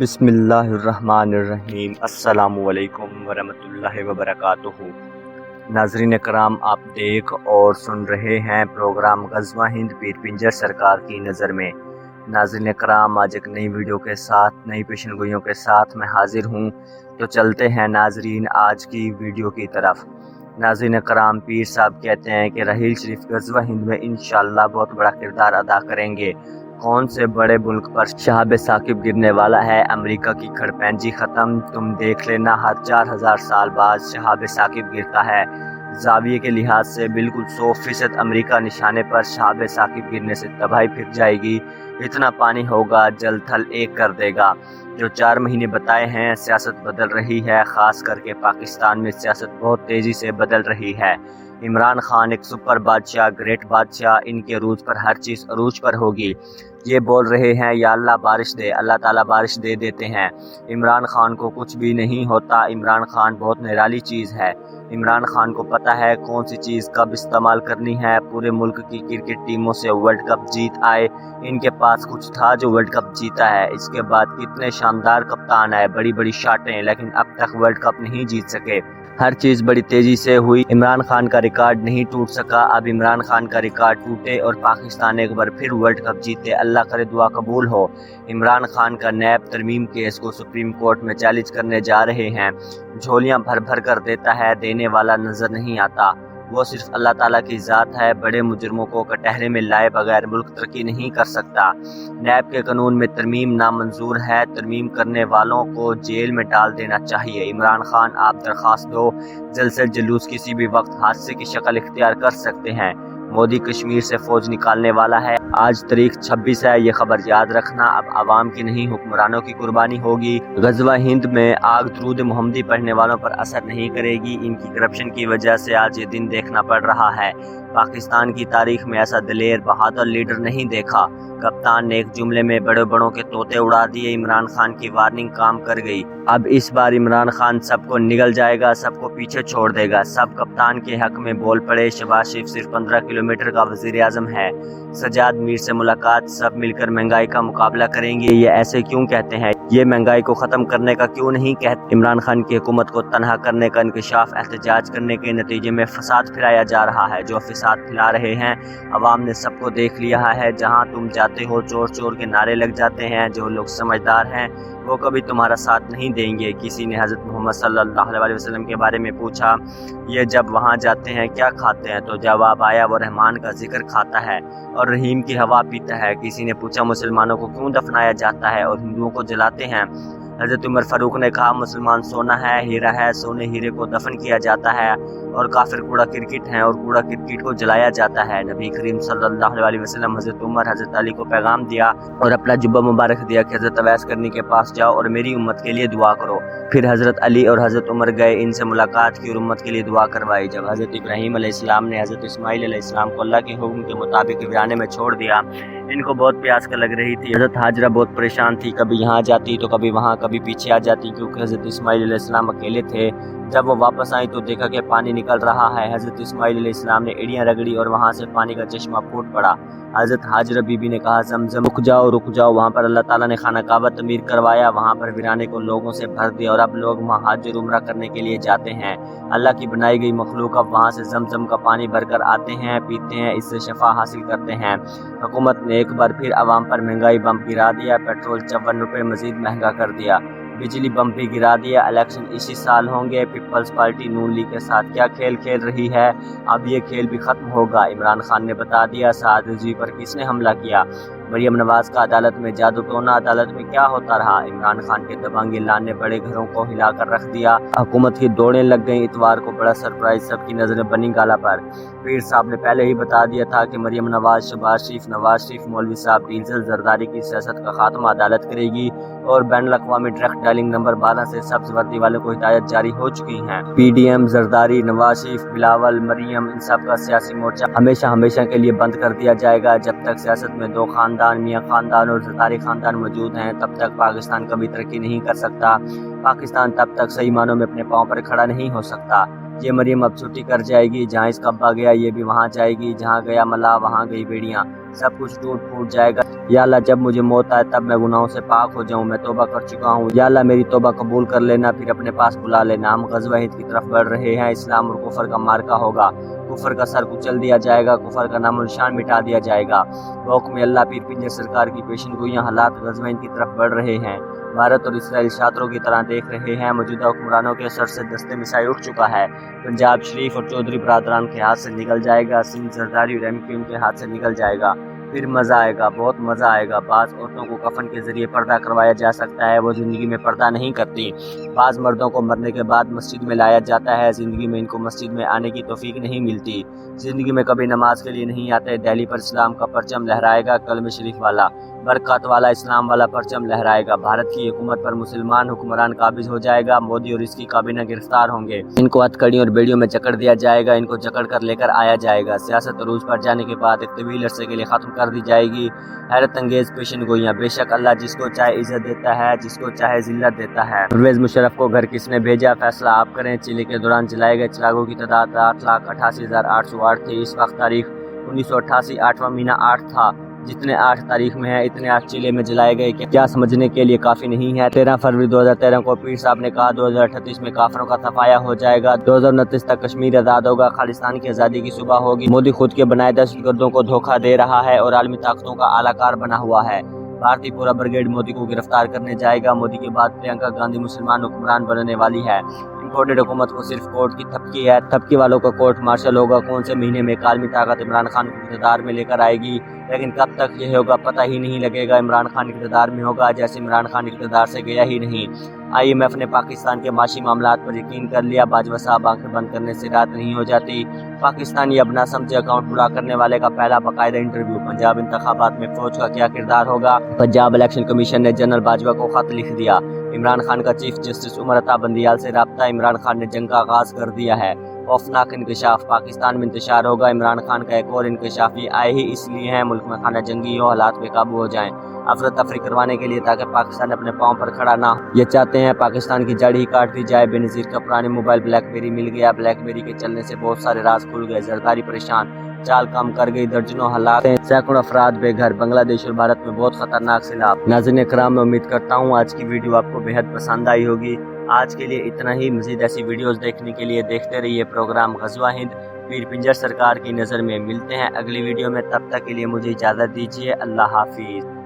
بسم اللہ الرحمن الرحیم۔ السلام علیکم ورحمۃ اللہ وبرکاتہ۔ ناظرین کرام، آپ دیکھ اور سن رہے ہیں پروگرام غزوہ ہند پیر پنجر سرکار کی نظر میں۔ ناظرین کرام، آج ایک نئی ویڈیو کے ساتھ، نئی پیشن گوئیوں کے ساتھ میں حاضر ہوں، تو چلتے ہیں ناظرین آج کی ویڈیو کی طرف۔ ناظرین کرام، پیر صاحب کہتے ہیں کہ رحیل شریف غزوہ ہند میں انشاءاللہ بہت بڑا کردار ادا کریں گے۔ کون سے بڑے ملک پر شہاب ثاقب گرنے والا ہے؟ امریکہ کی کھڑ پینجی ختم، تم دیکھ لینا ہر 4000 سال بعد شہاب ثاقب گرتا ہے۔ زاویے کے لحاظ سے بالکل 100% امریکہ نشانے پر شہاب ثاقب گرنے سے تباہی پھر جائے گی۔ اتنا پانی ہوگا جل تھل ایک کر دے گا۔ جو 4 مہینے بتائے ہیں، سیاست بدل رہی ہے، خاص کر کے پاکستان میں سیاست بہت تیزی سے بدل رہی ہے۔ عمران خان ایک سپر بادشاہ، گریٹ بادشاہ، ان کے عروج پر ہر چیز عروج پر ہوگی۔ یہ بول رہے ہیں یا اللہ بارش دے، اللہ تعالیٰ بارش دے دیتے ہیں۔ عمران خان کو کچھ بھی نہیں ہوتا۔ عمران خان بہت نرالی چیز ہے۔ عمران خان کو پتہ ہے کون سی چیز کب استعمال کرنی ہے۔ پورے ملک کی کرکٹ ٹیموں سے ورلڈ کپ جیت آئے، ان کے پاس کچھ تھا جو ورلڈ کپ جیتا ہے۔ اس کے بعد کتنے شاندار کپتان آئے، بڑی بڑی شاٹیں، لیکن اب تک ورلڈ کپ نہیں جیت سکے۔ ہر چیز بڑی تیزی سے ہوئی، عمران خان کا ریکارڈ نہیں ٹوٹ سکا۔ اب عمران خان کا ریکارڈ ٹوٹے اور پاکستان ایک بار پھر ورلڈ کپ جیتے، اللہ کرے دعا قبول ہو۔ عمران خان کا نیب ترمیم کیس کو سپریم کورٹ میں چیلنج کرنے جا رہے ہیں۔ جھولیاں بھر بھر کر دیتا ہے، دینے والا نظر نہیں آتا۔ وہ صرف اللہ تعالیٰ کی ذات ہے۔ بڑے مجرموں کو کٹہرے میں لائے بغیر ملک ترقی نہیں کر سکتا۔ نیب کے قانون میں ترمیم نامنظور ہے، ترمیم کرنے والوں کو جیل میں ڈال دینا چاہیے۔ عمران خان، آپ درخواست دو، جلسہ جلوس کسی بھی وقت حادثے کی شکل اختیار کر سکتے ہیں۔ مودی کشمیر سے فوج نکالنے والا ہے۔ آج تاریخ 26 ہے، یہ خبر یاد رکھنا۔ اب عوام کی نہیں، حکمرانوں کی قربانی ہوگی۔ غزوہ ہند میں آگ درود محمدی پڑھنے والوں پر اثر نہیں کرے گی۔ ان کی کرپشن کی وجہ سے آج یہ دن دیکھنا پڑ رہا ہے۔ پاکستان کی تاریخ میں ایسا دلیر بہادر لیڈر نہیں دیکھا۔ کپتان نے ایک جملے میں بڑے بڑوں کے طوطے اڑا دیے۔ عمران خان کی وارننگ کام کر گئی۔ اب اس بار عمران خان سب کو نگل جائے گا، سب کو پیچھے چھوڑ دے گا۔ سب کپتان کے حق میں بول پڑے۔ شہباز شریف صرف 15 کلومیٹر کا وزیر اعظم ہے۔ سجاد میر سے ملاقات، سب مل کر مہنگائی کا مقابلہ کریں گے۔ یہ ایسے کیوں کہتے ہیں؟ یہ مہنگائی کو ختم کرنے کا کیوں نہیں کہتے؟ عمران خان کی حکومت کو تنہا کرنے کا انکشاف احتجاج کرنے کے نتیجے میں فساد پھیلایا جا رہا ہے۔ جو فساد پھیلا رہے ہیں عوام نے سب کو دیکھ لیا ہے۔ جہاں تم جاتے ہو چور چور کے نعرے لگ جاتے ہیں۔ جو لوگ سمجھدار ہیں وہ کبھی تمہارا ساتھ نہیں دیں گے۔ کسی نے حضرت محمد صلی اللہ علیہ وسلم کے بارے میں پوچھا، یہ جب وہاں جاتے ہیں کیا کھاتے ہیں؟ تو جواب آیا، وہ رحمان کا ذکر کھاتا ہے اور رحیم کی ہوا پیتا ہے۔ کسی نے پوچھا، مسلمانوں کو کیوں دفنایا جاتا ہے اور ہندوؤں کو جلاتے ہیں؟ حضرت عمر فاروق نے کہا، مسلمان سونا ہے، ہیرا ہے، سونے ہیرے کو دفن کیا جاتا ہے اور کافر کوڑا کرکٹ ہیں اور کوڑا کرکٹ کو جلایا جاتا ہے۔ نبی کریم صلی اللہ علیہ وسلم حضرت عمر، حضرت علی کو پیغام دیا اور اپنا جبہ مبارک دیا کہ حضرت اویس کرنی کے پاس جاؤ اور میری امت کے لیے دعا کرو۔ پھر حضرت علی اور حضرت عمر گئے، ان سے ملاقات کی اور امت کے لیے دعا کروائی۔ جب حضرت ابراہیم علیہ السلام نے حضرت اسماعیل علیہ السلام کو اللہ کے حکم کے مطابق ویرانے میں چھوڑ دیا، ان کو بہت پیاس کا لگ رہی تھی۔ حضرت ہاجرہ بہت پریشان تھی، کبھی یہاں جاتی تو کبھی وہاں، کبھی پیچھے آ جاتی، کیونکہ حضرت اسماعیل علیہ السلام اکیلے تھے۔ جب وہ واپس آئیں تو دیکھا کہ پانی نکل رہا ہے۔ حضرت اسماعیل علیہ السلام نے ایڑیاں رگڑی اور وہاں سے پانی کا چشمہ پھوٹ پڑا۔ حضرت ہاجرہ بی بی نے کہا، زمزم، رک جاؤ رک جاؤ۔ وہاں پر اللہ تعالیٰ نے خانہ کعبہ تعمیر کروایا، وہاں پر ویرانے کو لوگوں سے بھر دیا اور اب لوگ وہاں حج اور عمرہ کرنے کے لیے جاتے ہیں۔ اللہ کی بنائی گئی مخلوق اب وہاں سے زمزم کا پانی بھر کر آتے ہیں، پیتے ہیں، اس سے شفا حاصل کرتے ہیں۔ حکومت نے ایک بار پھر عوام پر مہنگائی بم گرا دیا، پیٹرول 54 روپے مزید مہنگا کر دیا، بجلی بم بھی گرا دیا۔ الیکشن اسی سال ہوں گے۔ پیپلز پارٹی نون لیگ کے ساتھ کیا کھیل کھیل رہی ہے؟ اب یہ کھیل بھی ختم ہوگا۔ عمران خان نے بتا دیا سعد رضوی پر کس نے حملہ کیا۔ مریم نواز کا عدالت میں جادو ٹونا، عدالت میں کیا ہوتا رہا؟ عمران خان کے دبنگ اعلان نے بڑے گھروں کو ہلا کر رکھ دیا۔ حکومت کی دوڑیں لگ گئیں۔ اتوار کو بڑا سرپرائز، سب کی نظریں بنی گالا پر۔ پیر صاحب نے پہلے ہی بتا دیا تھا کہ مریم نواز، شہباز شریف، نواز شریف، مولوی صاحب، ڈیزل زرداری کی سیاست کا خاتمہ عدالت کرے گی اور بین الاقوامی ٹرک ڈائلنگ نمبر 12 سے سبز وردی والوں کو ہدایت جاری ہو چکی ہیں۔ P D M, Zardari, Nawaz Sharif, Bilawal, مریم، ان سب کا سیاسی مورچہ ہمیشہ کے لیے بند کر دیا جائے گا۔ جب تک سیاست میں 2 خاندان، میاں خاندان اور زرداری خاندان موجود ہیں، تب تک پاکستان کبھی ترقی نہیں کر سکتا۔ پاکستان تب تک صحیح معنوں میں اپنے پاؤں پر کھڑا نہیں ہو سکتا۔ یہ مریم اب چھٹی کر جائے گی، جہاں اس کعبہ گیا یہ بھی وہاں جائے گی، جہاں گیا ملا وہاں گئی بیڑیاں، سب کچھ ٹوٹ پھوٹ جائے گا۔ یا اللہ جب مجھے موت آئے تب میں گناہوں سے پاک ہو جاؤں، میں توبہ کر چکا ہوں، یا اللہ میری توبہ قبول کر لینا، پھر اپنے پاس بلا لینا۔ ہم غزوہ ہند کی طرف بڑھ رہے ہیں، اسلام اور کفر کا معرکہ ہوگا، کفر کا سر کچل دیا جائے گا، کفر کا نام و نشان مٹا دیا جائے گا۔ حکم اللہ پیر پنجر سرکار کی پیشن گوئیاں حالات غزوہ ہند کی طرف بڑھ رہے ہیں، بھارت اور اسرائیل شاطروں کی طرح دیکھ رہے ہیں، موجودہ حکمرانوں کے سر سے دست مسائی اٹھ چکا ہے۔ پنجاب شریف اور چودھری برادران کے ہاتھ سے نکل جائے گا، سندھ زرداری اور ایم کیو ایم کے ہاتھ سے نکل جائے گا، پھر مزہ آئے گا، بہت مزہ آئے گا۔ بعض عورتوں کو کفن کے ذریعے پردہ کروایا جا سکتا ہے، وہ زندگی میں پردہ نہیں کرتی۔ بعض مردوں کو مرنے کے بعد مسجد میں لایا جاتا ہے، زندگی میں ان کو مسجد میں آنے کی توفیق نہیں ملتی، زندگی میں کبھی نماز کے لیے نہیں آتے۔ دہلی پر اسلام کا پرچم لہرائے گا، کلمہ شریف والا، برکات والا، اسلام والا پرچم لہرائے گا۔ بھارت کی حکومت پر مسلمان حکمران قابض ہو جائے گا، مودی اور اس کی کابینہ گرفتار ہوں گے، ان کو ہتھکڑیوں اور بیڑیوں میں جکڑ دیا جائے گا، ان کو جکڑ کر لے کر آیا جائے گا۔ سیاست عروج پر جانے کے بعد ایک طویل عرصے کے لیے ختم کر دی جائے گی۔ حیرت انگیز پیشن گوئیاں، بے شک اللہ جس کو چاہے عزت دیتا ہے، جس کو چاہے ذلت دیتا ہے۔ پرویز مشرف کو گھر کس نے بھیجا، فیصلہ آپ کریں۔ چلے کے دوران جلائے گئے چراغوں کی تعداد 8,88,808 تھی۔ اس وقت تاریخ 1988، 8واں مہینہ 8 تھا۔ جتنے 8 تاریخ میں ہے اتنے 8 چلے میں جلائے گئے کیا سمجھنے کے لیے کافی نہیں ہے۔ 13 فروری 2013 کو پیر صاحب نے کہا 2038 میں کافروں کا صفایا ہو جائے گا، 2029 تک کشمیر آزاد ہوگا، خالصتان کی آزادی کی صبح ہوگی۔ مودی خود کے بنائے دہشت گردوں کو دھوکہ دے رہا ہے اور عالمی طاقتوں کا اعلی کار بنا ہوا ہے۔ بھارتی پورا بریگیڈ مودی کو گرفتار کرنے جائے گا۔ مودی کے بعد پرینکا گاندھی مسلمان حکمران بننے والی ہے۔ امپورٹڈ حکومت کو صرف کورٹ کی تھپکی ہے، تھپکی والوں کا کورٹ مارشل ہوگا۔ کون سے مہینے میں ایک عالمی طاقت عمران خان کو اقتدار میں لے کر آئے گی، لیکن کب تک یہ ہوگا پتہ ہی نہیں لگے گا۔ عمران خان اقتدار میں ہوگا جیسے عمران خان اقتدار سے گیا ہی نہیں۔ IMF نے پاکستان کے معاشی معاملات پر یقین کر لیا۔ باجوہ صاحب آنکھیں بند کرنے سے رات نہیں ہو جاتی۔ پاکستانی اب نہ سمجھے اکاؤنٹ بلاک کرنے والے کا پہلا باقاعدہ انٹرویو۔ پنجاب انتخابات میں فوج کا کیا کردار ہوگا؟ پنجاب الیکشن کمیشن نے جنرل باجوہ کو خط لکھ دیا۔ عمران خان کا چیف جسٹس عمر عطا بندیال سے رابطہ، عمران خان نے جنگ کا آغاز کر دیا ہے۔ خوفناک انکشاف، پاکستان میں انتشار ہوگا۔ عمران خان کا ایک اور انکشاف، یہ آئے ہی اس لیے ہیں ملک میں خانہ جنگی ہو، حالات بے قابو ہو جائیں، افراتفری کروانے کے لیے تاکہ پاکستان اپنے پاؤں پر کھڑا نہ ہو۔ یہ چاہتے ہیں پاکستان کی جڑ ہی کاٹ دی جائے۔ بے نظیر کا پرانے موبائل بلیک بیری مل گیا، بلیک بیری کے چلنے سے بہت سارے راز کھل گئے، زرداری پریشان، چال کم کر گئی، درجنوں ہلاک، سینکڑوں افراد بے گھر۔ بنگلہ دیش اور بھارت میں بہت خطرناک سیلاب۔ ناظرین اکرام، میں امید کرتا ہوں آج کی ویڈیو آپ کو بےحد پسند آئی ہوگی۔ آج کے لیے اتنا ہی، مزید ایسی ویڈیوز دیکھنے کے لیے دیکھتے رہیے پروگرام غزوہ ہند۔ پیر پنجر سرکار کی نظر میں ملتے ہیں اگلی ویڈیو میں، تب تک کے لیے مجھے اجازت دیجیے، اللہ حافظ۔